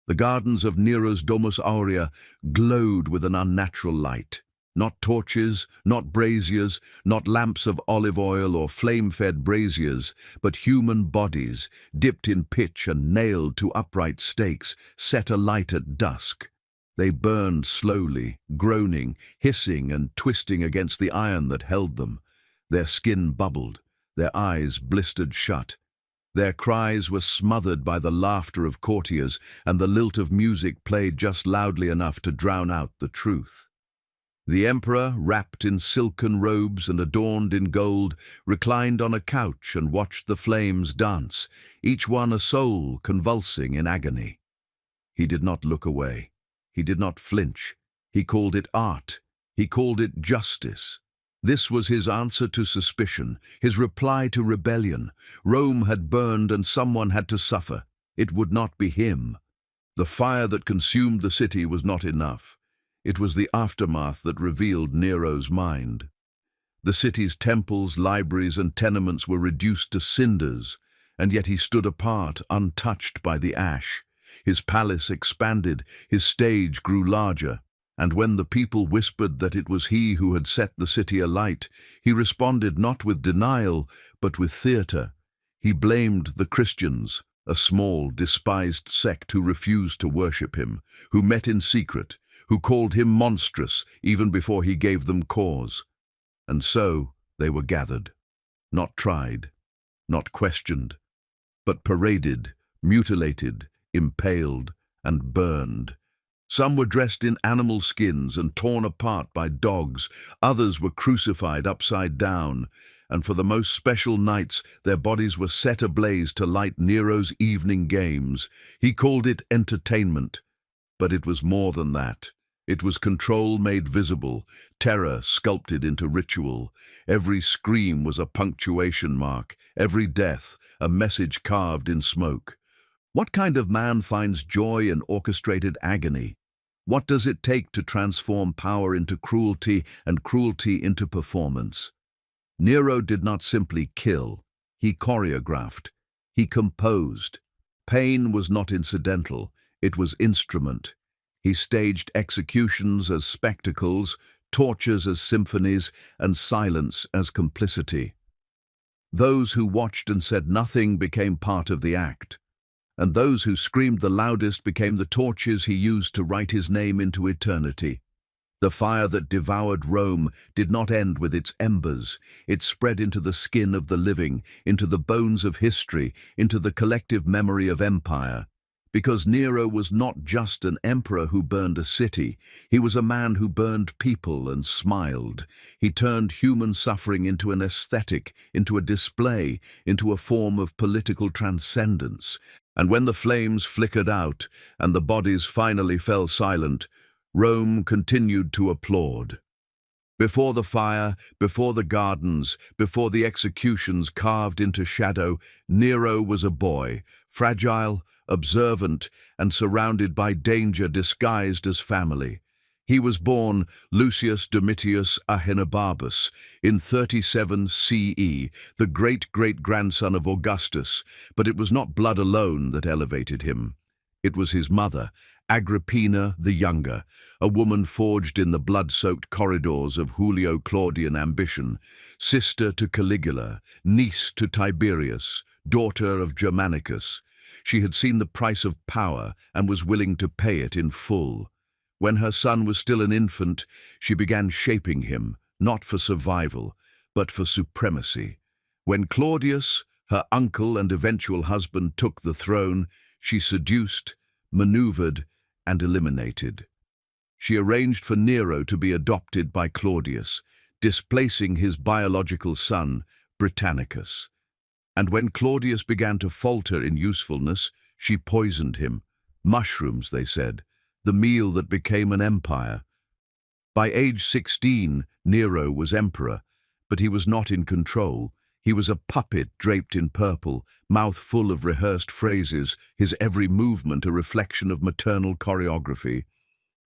The gardens of Nero's Domus Aurea glowed with an unnatural light. Not torches, not braziers, not lamps of olive oil or flame-fed braziers, but human bodies, dipped in pitch and nailed to upright stakes, set alight at dusk. They burned slowly, groaning, hissing and twisting against the iron that held them. Their skin bubbled, their eyes blistered shut. Their cries were smothered by the laughter of courtiers, and the lilt of music played just loudly enough to drown out the truth. The emperor, wrapped in silken robes and adorned in gold, reclined on a couch and watched the flames dance, each one a soul convulsing in agony. He did not look away. He did not flinch. He called it art. He called it justice. This was his answer to suspicion, his reply to rebellion. Rome had burned and someone had to suffer. It would not be him. The fire that consumed the city was not enough. It was the aftermath that revealed Nero's mind. The city's temples, libraries, and tenements were reduced to cinders, and yet he stood apart, untouched by the ash. His palace expanded, his stage grew larger, and when the people whispered that it was he who had set the city alight, he responded not with denial, but with theatre. He blamed the Christians, a small, despised sect who refused to worship him, who met in secret, who called him monstrous even before he gave them cause. And so they were gathered, not tried, not questioned, but paraded, mutilated, impaled, and burned. Some were dressed in animal skins and torn apart by dogs. Others were crucified upside down, and for the most special nights their bodies were set ablaze to light Nero's evening games. He called it entertainment, but it was more than that. It was control made visible, terror sculpted into ritual. Every scream was a punctuation mark, every death a message carved in smoke. What kind of man finds joy in orchestrated agony? What does it take to transform power into cruelty and cruelty into performance? Nero did not simply kill, he choreographed, he composed. Pain was not incidental, it was instrument. He staged executions as spectacles, tortures as symphonies, and silence as complicity. Those who watched and said nothing became part of the act, and those who screamed the loudest became the torches he used to write his name into eternity. The fire that devoured Rome did not end with its embers. It spread into the skin of the living, into the bones of history, into the collective memory of empire. Because Nero was not just an emperor who burned a city, he was a man who burned people and smiled. He turned human suffering into an aesthetic, into a display, into a form of political transcendence. And when the flames flickered out and the bodies finally fell silent, Rome continued to applaud. Before the fire, before the gardens, before the executions carved into shadow, Nero was a boy, fragile, observant, and surrounded by danger disguised as family. He was born Lucius Domitius Ahenobarbus in 37 CE, the great-great-grandson of Augustus, but it was not blood alone that elevated him. It was his mother, Agrippina the Younger, a woman forged in the blood-soaked corridors of Julio-Claudian ambition, sister to Caligula, niece to Tiberius, daughter of Germanicus. She had seen the price of power and was willing to pay it in full. When her son was still an infant, she began shaping him, not for survival, but for supremacy. When Claudius, her uncle and eventual husband, took the throne, she seduced, maneuvered, and eliminated. She arranged for Nero to be adopted by Claudius, displacing his biological son, Britannicus. And when Claudius began to falter in usefulness, she poisoned him. Mushrooms, they said, the meal that became an empire. By age 16, Nero was emperor, but he was not in control. He was a puppet draped in purple, mouth full of rehearsed phrases, his every movement a reflection of maternal choreography.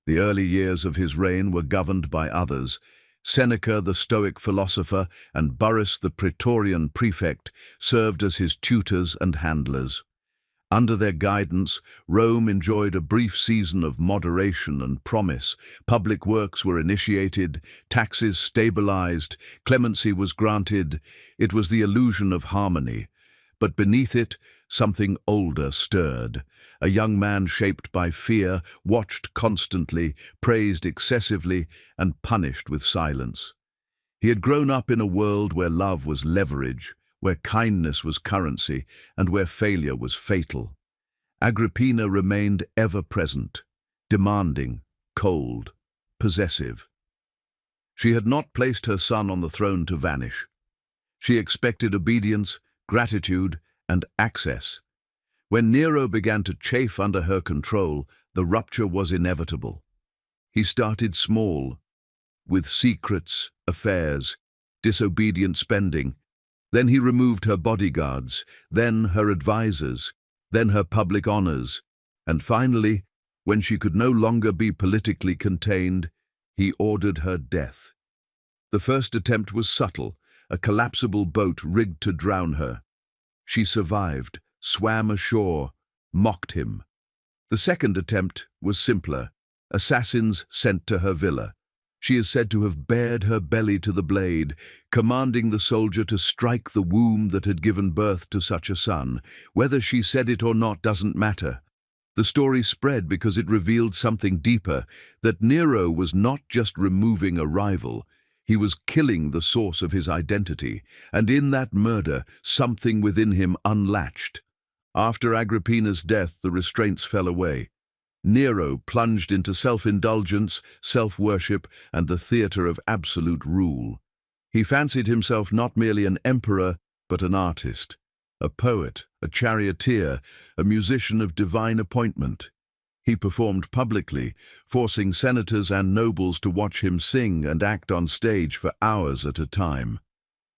The early years of his reign were governed by others. Seneca, the Stoic philosopher, and Burrus, the Praetorian prefect, served as his tutors and handlers. Under their guidance, Rome enjoyed a brief season of moderation and promise. Public works were initiated, taxes stabilized, clemency was granted. It was the illusion of harmony. But beneath it, something older stirred. A young man shaped by fear, watched constantly, praised excessively, and punished with silence. He had grown up in a world where love was leverage, where kindness was currency, and where failure was fatal. Agrippina remained ever present, demanding, cold, possessive. She had not placed her son on the throne to vanish. She expected obedience, gratitude, and access. When Nero began to chafe under her control, the rupture was inevitable. He started small, with secrets, affairs, disobedient spending. Then he removed her bodyguards, then her advisors, then her public honors, and finally, when she could no longer be politically contained, he ordered her death. The first attempt was subtle, a collapsible boat rigged to drown her. She survived, swam ashore, mocked him. The second attempt was simpler, assassins sent to her villa. She is said to have bared her belly to the blade, commanding the soldier to strike the womb that had given birth to such a son. Whether she said it or not doesn't matter. The story spread because it revealed something deeper, that Nero was not just removing a rival, he was killing the source of his identity, and in that murder, something within him unlatched. After Agrippina's death, the restraints fell away. Nero plunged into self-indulgence, self-worship, and the theater of absolute rule. He fancied himself not merely an emperor, but an artist, a poet, a charioteer, a musician of divine appointment. He performed publicly, forcing senators and nobles to watch him sing and act on stage for hours at a time.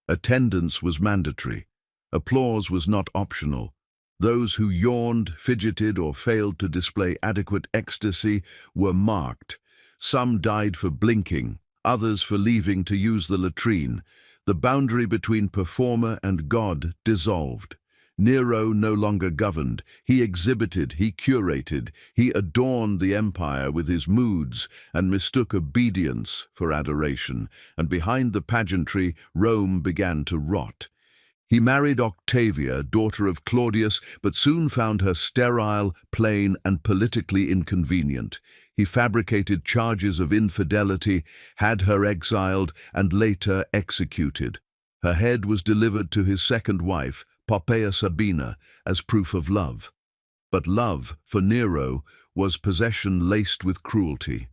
Attendance was mandatory. Applause was not optional. Those who yawned, fidgeted, or failed to display adequate ecstasy were marked. Some died for blinking, others for leaving to use the latrine. The boundary between performer and god dissolved. Nero no longer governed. He exhibited, he curated, he adorned the empire with his moods and mistook obedience for adoration. And behind the pageantry, Rome began to rot. He married Octavia, daughter of Claudius, but soon found her sterile, plain, and politically inconvenient. He fabricated charges of infidelity, had her exiled, and later executed. Her head was delivered to his second wife, Poppaea Sabina, as proof of love. But love, for Nero, was possession laced with cruelty.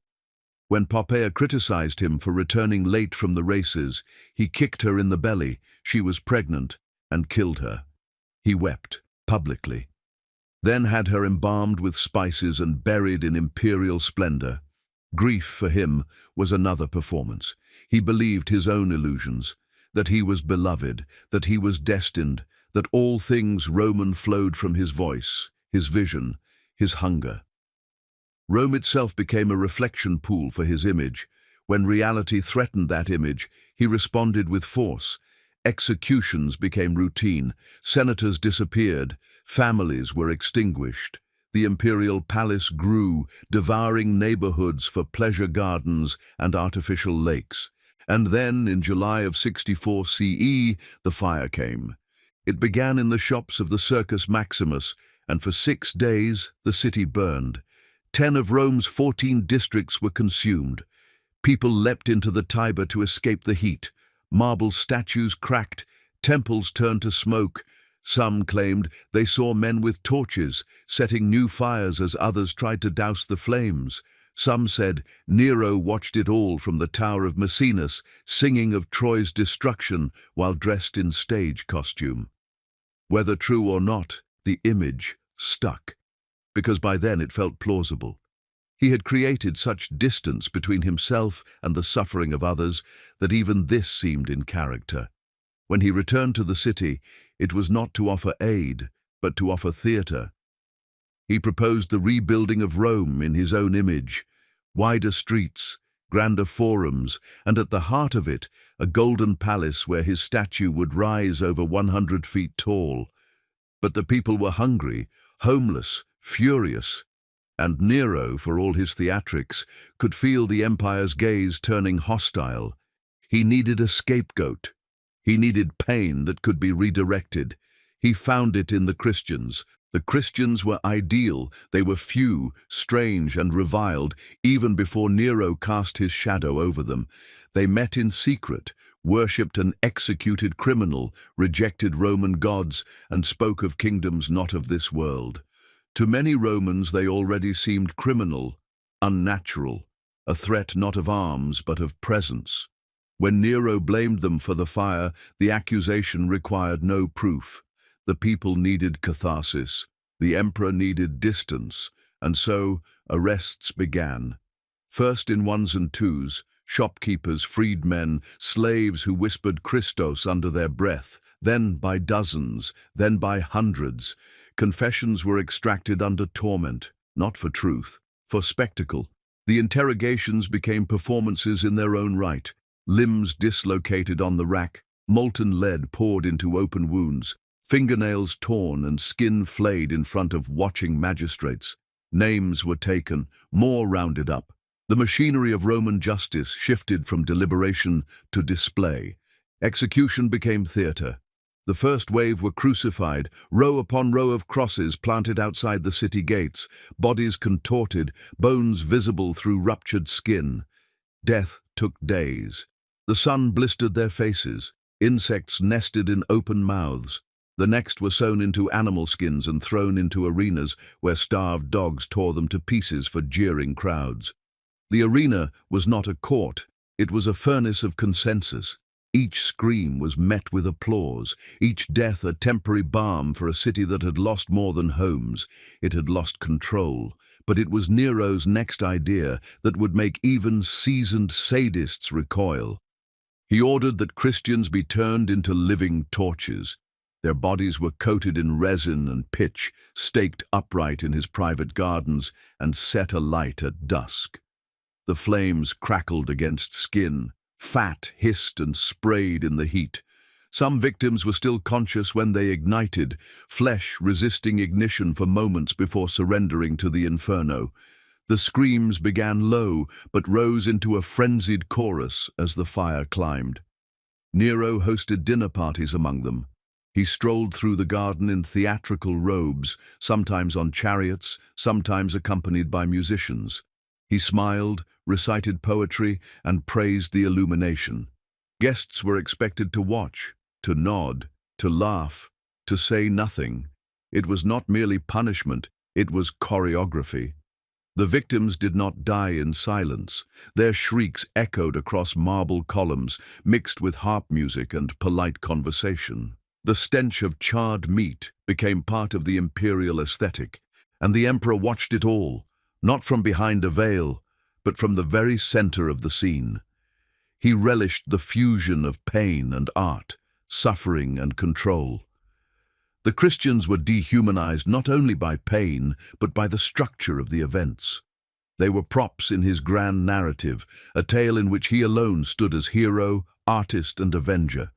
When Poppaea criticized him for returning late from the races, he kicked her in the belly, she was pregnant, and killed her. He wept, publicly, then had her embalmed with spices and buried in imperial splendor. Grief for him was another performance. He believed his own illusions, that he was beloved, that he was destined, that all things Roman flowed from his voice, his vision, his hunger. Rome itself became a reflection pool for his image. When reality threatened that image, he responded with force. Executions became routine, senators disappeared, families were extinguished. The imperial palace grew, devouring neighborhoods for pleasure gardens and artificial lakes. And then, in July of 64 CE, the fire came. It began in the shops of the Circus Maximus, and for 6 days the city burned. 10 of Rome's 14 districts were consumed. People leapt into the Tiber to escape the heat. Marble statues cracked, temples turned to smoke. Some claimed they saw men with torches, setting new fires as others tried to douse the flames. Some said Nero watched it all from the Tower of Maecenas, singing of Troy's destruction while dressed in stage costume. Whether true or not, the image stuck, because by then it felt plausible. He had created such distance between himself and the suffering of others that even this seemed in character. When he returned to the city, it was not to offer aid, but to offer theatre. He proposed the rebuilding of Rome in his own image, wider streets, grander forums, and at the heart of it, a golden palace where his statue would rise over 100 feet tall. But the people were hungry, homeless, furious. And Nero, for all his theatrics, could feel the empire's gaze turning hostile. He needed a scapegoat. He needed pain that could be redirected. He found it in the Christians. The Christians were ideal. They were few, strange, and reviled, even before Nero cast his shadow over them. They met in secret, worshipped an executed criminal, rejected Roman gods, and spoke of kingdoms not of this world. To many Romans they already seemed criminal, unnatural, a threat not of arms but of presence. When Nero blamed them for the fire, the accusation required no proof. The people needed catharsis, the emperor needed distance, and so arrests began. First in ones and twos, shopkeepers, freedmen, slaves who whispered Christos under their breath, then by dozens, then by hundreds. Confessions were extracted under torment, not for truth, for spectacle. The interrogations became performances in their own right, limbs dislocated on the rack, molten lead poured into open wounds, fingernails torn and skin flayed in front of watching magistrates. Names were taken, more rounded up. The machinery of Roman justice shifted from deliberation to display. Execution became theatre. The first wave were crucified, row upon row of crosses planted outside the city gates, bodies contorted, bones visible through ruptured skin. Death took days. The sun blistered their faces. Insects nested in open mouths. The next were sewn into animal skins and thrown into arenas where starved dogs tore them to pieces for jeering crowds. The arena was not a court, it was a furnace of consensus. Each scream was met with applause, each death a temporary balm for a city that had lost more than homes. It had lost control, but it was Nero's next idea that would make even seasoned sadists recoil. He ordered that Christians be turned into living torches. Their bodies were coated in resin and pitch, staked upright in his private gardens, and set alight at dusk. The flames crackled against skin. Fat hissed and sprayed in the heat. Some victims were still conscious when they ignited, flesh resisting ignition for moments before surrendering to the inferno. The screams began low, but rose into a frenzied chorus as the fire climbed. Nero hosted dinner parties among them. He strolled through the garden in theatrical robes, sometimes on chariots, sometimes accompanied by musicians. He smiled, recited poetry, and praised the illumination. Guests were expected to watch, to nod, to laugh, to say nothing. It was not merely punishment, it was choreography. The victims did not die in silence. Their shrieks echoed across marble columns, mixed with harp music and polite conversation. The stench of charred meat became part of the imperial aesthetic, and the emperor watched it all, not from behind a veil, but from the very center of the scene. He relished the fusion of pain and art, suffering and control. The Christians were dehumanized not only by pain, but by the structure of the events. They were props in his grand narrative, a tale in which he alone stood as hero, artist, and avenger.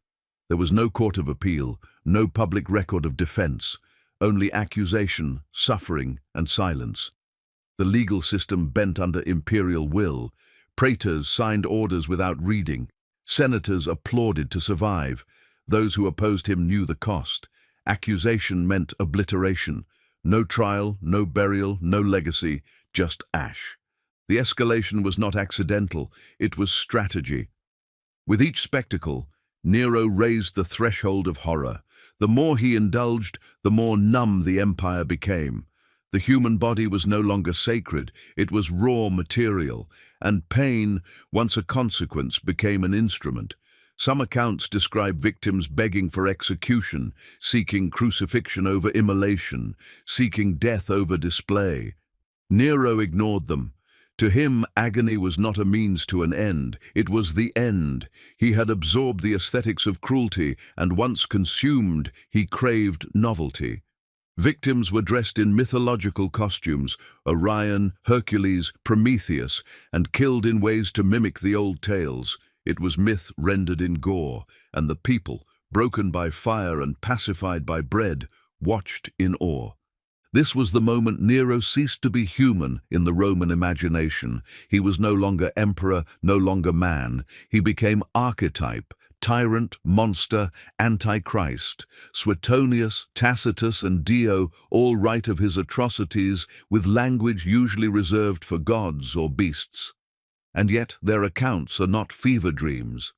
There was no court of appeal, no public record of defense, only accusation, suffering, and silence. The legal system bent under imperial will. Praetors signed orders without reading. Senators applauded to survive. Those who opposed him knew the cost. Accusation meant obliteration. No trial, no burial, no legacy, just ash. The escalation was not accidental, it was strategy. With each spectacle, Nero raised the threshold of horror. The more he indulged, the more numb the empire became. The human body was no longer sacred, it was raw material, and pain, once a consequence, became an instrument. Some accounts describe victims begging for execution, seeking crucifixion over immolation, seeking death over display. Nero ignored them. To him, agony was not a means to an end, it was the end. He had absorbed the aesthetics of cruelty, and once consumed, he craved novelty. Victims were dressed in mythological costumes, Orion, Hercules, Prometheus, and killed in ways to mimic the old tales. It was myth rendered in gore, and the people, broken by fire and pacified by bread, watched in awe. This was the moment Nero ceased to be human in the Roman imagination. He was no longer emperor, no longer man. He became archetype, tyrant, monster, antichrist. Suetonius, Tacitus, and Dio all write of his atrocities with language usually reserved for gods or beasts. And yet their accounts are not fever dreams.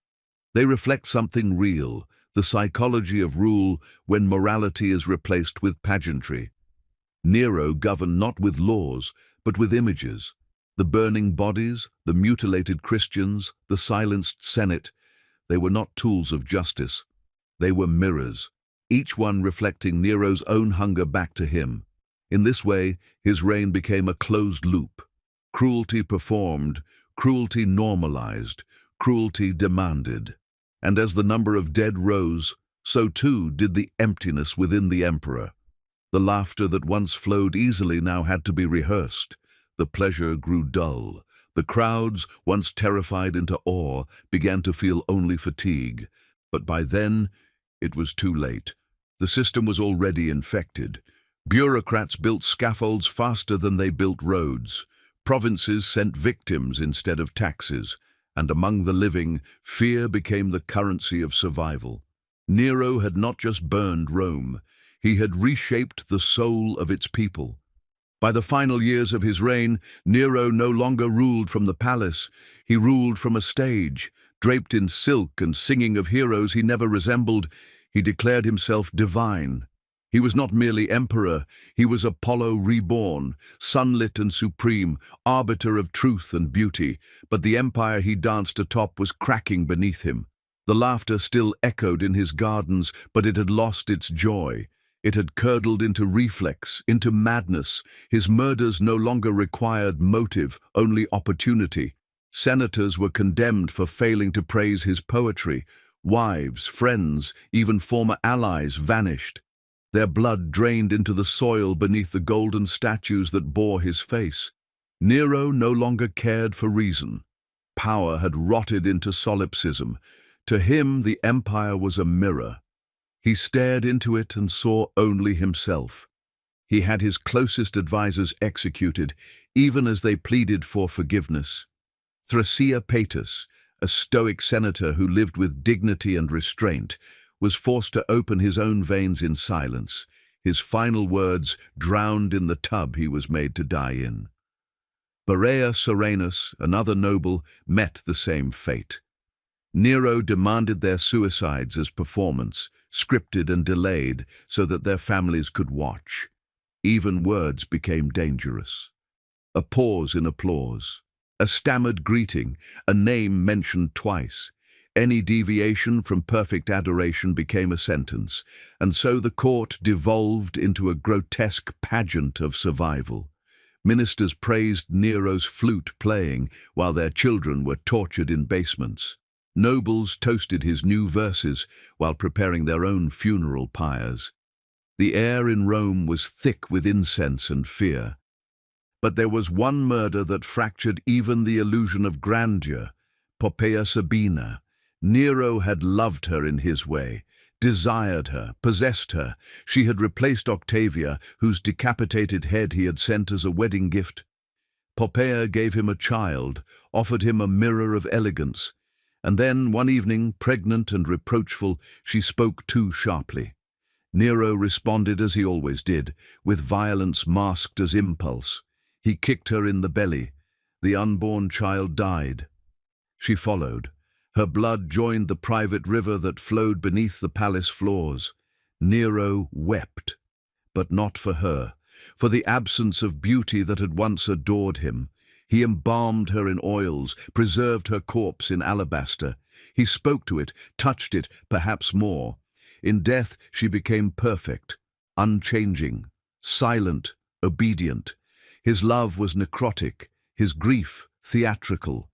They reflect something real, the psychology of rule when morality is replaced with pageantry. Nero governed not with laws, but with images. The burning bodies, the mutilated Christians, the silenced Senate, they were not tools of justice. They were mirrors, each one reflecting Nero's own hunger back to him. In this way, his reign became a closed loop. Cruelty performed, cruelty normalized, cruelty demanded. And as the number of dead rose, so too did the emptiness within the emperor. The laughter that once flowed easily now had to be rehearsed. The pleasure grew dull. The crowds, once terrified into awe, began to feel only fatigue. But by then, it was too late. The system was already infected. Bureaucrats built scaffolds faster than they built roads. Provinces sent victims instead of taxes. And among the living, fear became the currency of survival. Nero had not just burned Rome. He had reshaped the soul of its people. By the final years of his reign, Nero no longer ruled from the palace. He ruled from a stage. Draped in silk and singing of heroes he never resembled, he declared himself divine. He was not merely emperor, he was Apollo reborn, sunlit and supreme, arbiter of truth and beauty. But the empire he danced atop was cracking beneath him. The laughter still echoed in his gardens, but it had lost its joy. It had curdled into reflex, into madness. His murders no longer required motive, only opportunity. Senators were condemned for failing to praise his poetry. Wives, friends, even former allies vanished. Their blood drained into the soil beneath the golden statues that bore his face. Nero no longer cared for reason. Power had rotted into solipsism. To him, the empire was a mirror. He stared into it and saw only himself. He had his closest advisers executed, even as they pleaded for forgiveness. Thrasea Paetus, a stoic senator who lived with dignity and restraint, was forced to open his own veins in silence, his final words drowned in the tub he was made to die in. Berea Serenus, another noble, met the same fate. Nero demanded their suicides as performance, scripted and delayed so that their families could watch. Even words became dangerous. A pause in applause, a stammered greeting, a name mentioned twice. Any deviation from perfect adoration became a sentence, and so the court devolved into a grotesque pageant of survival. Ministers praised Nero's flute playing while their children were tortured in basements. Nobles toasted his new verses while preparing their own funeral pyres. The air in Rome was thick with incense and fear. But there was one murder that fractured even the illusion of grandeur, Poppaea Sabina. Nero had loved her in his way, desired her, possessed her. She had replaced Octavia, whose decapitated head he had sent as a wedding gift. Poppaea gave him a child, offered him a mirror of elegance. And then, one evening, pregnant and reproachful, she spoke too sharply. Nero responded as he always did, with violence masked as impulse. He kicked her in the belly. The unborn child died. She followed. Her blood joined the private river that flowed beneath the palace floors. Nero wept, but not for her, for the absence of beauty that had once adored him. He embalmed her in oils, preserved her corpse in alabaster. He spoke to it, touched it, perhaps more. In death she became perfect, unchanging, silent, obedient. His love was necrotic, his grief theatrical.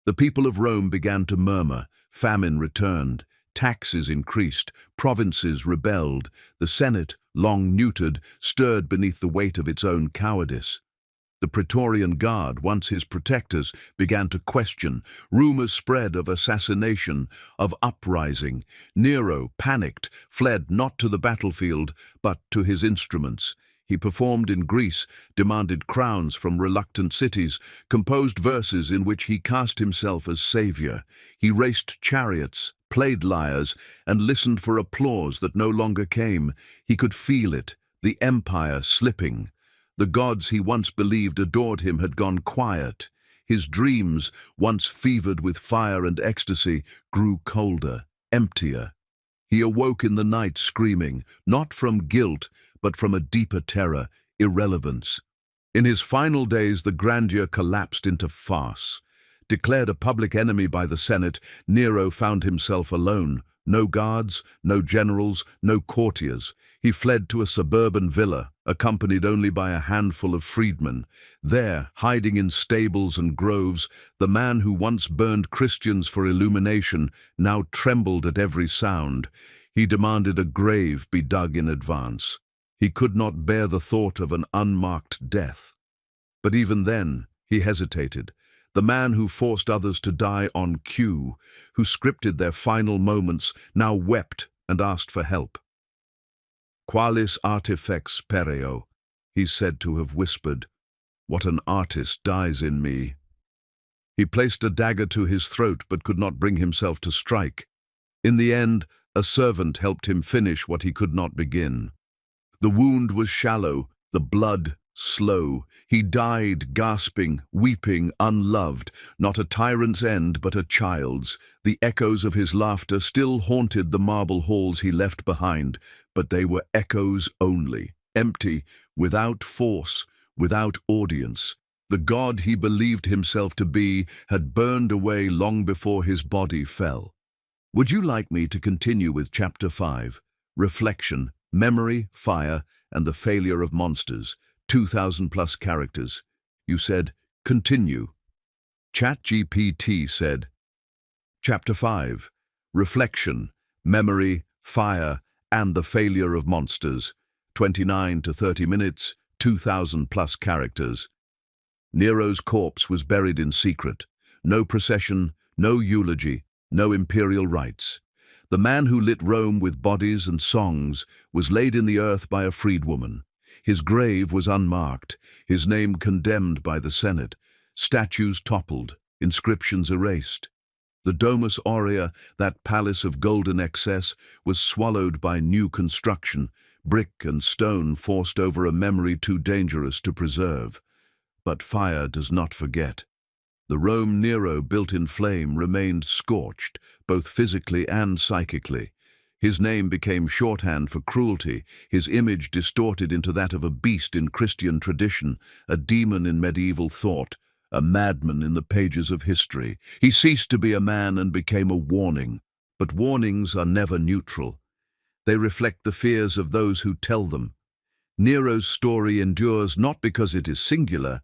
The people of Rome began to murmur. Famine returned. Taxes increased. Provinces rebelled. The Senate, long neutered, stirred beneath the weight of its own cowardice. The Praetorian Guard, once his protectors, began to question. Rumors spread of assassination, of uprising. Nero, panicked, fled not to the battlefield, but to his instruments. He performed in Greece, demanded crowns from reluctant cities, composed verses in which he cast himself as savior. He raced chariots, played lyres, and listened for applause that no longer came. He could feel it, the empire slipping. The gods he once believed adored him had gone quiet. His dreams, once fevered with fire and ecstasy, grew colder, emptier. He awoke in the night screaming, not from guilt, but from a deeper terror, irrelevance. In his final days, the grandeur collapsed into farce. Declared a public enemy by the Senate, Nero found himself alone. No guards, no generals, no courtiers. He fled to a suburban villa, accompanied only by a handful of freedmen. There, hiding in stables and groves, the man who once burned Christians for illumination now trembled at every sound. He demanded a grave be dug in advance. He could not bear the thought of an unmarked death. But even then, he hesitated. The man who forced others to die on cue, who scripted their final moments, now wept and asked for help. "Qualis artifex pereo," he's said to have whispered. "What an artist dies in me." He placed a dagger to his throat but could not bring himself to strike. In the end, a servant helped him finish what he could not begin. The wound was shallow, the blood slow. He died gasping, weeping, unloved, not a tyrant's end but a child's. The echoes of his laughter still haunted the marble halls he left behind, but they were echoes only, empty, without force, without audience. The God he believed himself to be had burned away long before his body fell. Would you like me to continue with Chapter 5, Reflection, Memory, Fire, and the Failure of Monsters? 2,000+ characters. You said, continue. ChatGPT said, Chapter 5, Reflection, Memory, Fire, and the Failure of Monsters. 29 to 30 minutes, 2,000+ characters. Nero's corpse was buried in secret. No procession, no eulogy, no imperial rites. The man who lit Rome with bodies and songs was laid in the earth by a freedwoman. His grave was unmarked, his name condemned by the Senate, statues toppled, inscriptions erased. The Domus Aurea, that palace of golden excess, was swallowed by new construction, brick and stone forced over a memory too dangerous to preserve. But fire does not forget. The Rome Nero built in flame remained scorched, both physically and psychically. His name became shorthand for cruelty, his image distorted into that of a beast in Christian tradition, a demon in medieval thought, a madman in the pages of history. He ceased to be a man and became a warning. But warnings are never neutral. They reflect the fears of those who tell them. Nero's story endures not because it is singular,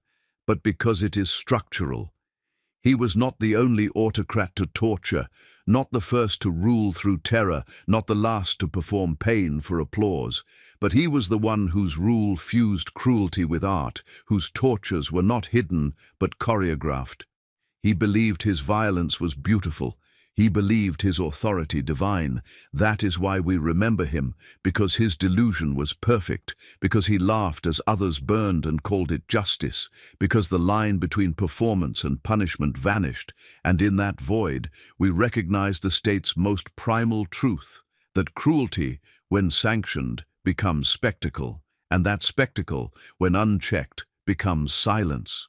but because it is structural. He was not the only autocrat to torture, not the first to rule through terror, not the last to perform pain for applause, but he was the one whose rule fused cruelty with art, whose tortures were not hidden but choreographed. He believed his violence was beautiful. He believed his authority divine. That is why we remember him, because his delusion was perfect, because he laughed as others burned and called it justice, because the line between performance and punishment vanished, and in that void we recognize the state's most primal truth, that cruelty, when sanctioned, becomes spectacle, and that spectacle, when unchecked, becomes silence.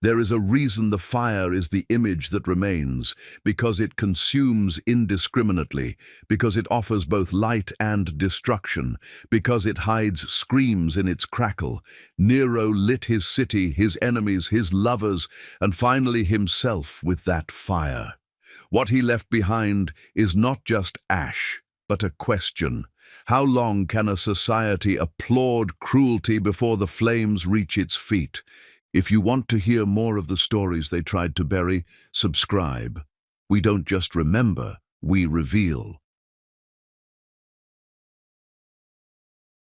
There is a reason the fire is the image that remains, because it consumes indiscriminately, because it offers both light and destruction, because it hides screams in its crackle. Nero lit his city, his enemies, his lovers, and finally himself with that fire. What he left behind is not just ash, but a question. How long can a society applaud cruelty before the flames reach its feet? If you want to hear more of the stories they tried to bury, subscribe. We don't just remember, we reveal.